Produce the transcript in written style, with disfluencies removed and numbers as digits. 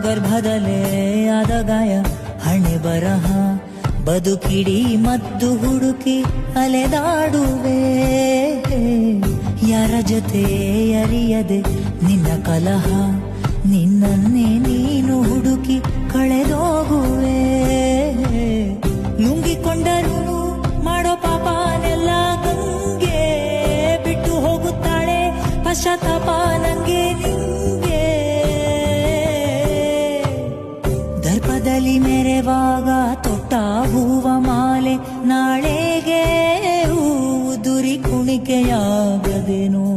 ಗರ್ಭದಲ್ಲೇ ಆದ ಗಾಯ ಹಣೆ ಬರಹ ಬದುಕಿಡಿ ಮದ್ದು ಹುಡುಕಿ ಅಲೆದಾಡುವೆ ಯಾರ ಜೊತೆ ಅರಿಯದೆ ನಿನ್ನ ಕಲಹ ನಿನ್ನನ್ನೇ ನೀನು ಹುಡುಕಿ ಕಳೆದೋಗುವೆ ನುಂಗಿಕೊಂಡರೂ ಮಾಡೋ ಪಾಪನೆಲ್ಲ ಗಂಗೆ ಬಿಟ್ಟು ಹೋಗುತ್ತಾಳೆ ಪಶ್ಚಾತ್ತಾಪ ನಂಗೆ ನಿಂಗೆ ದರ್ಪದಲ್ಲಿ ಮೆರೆವಾಗ ತೊಟ್ಟ ಹೂವ ಮಾಲೆ ನಾಳೆಗೆ ಹೂದುರಿ ಕುಣಿಕೆಯಾಗದೇನೋ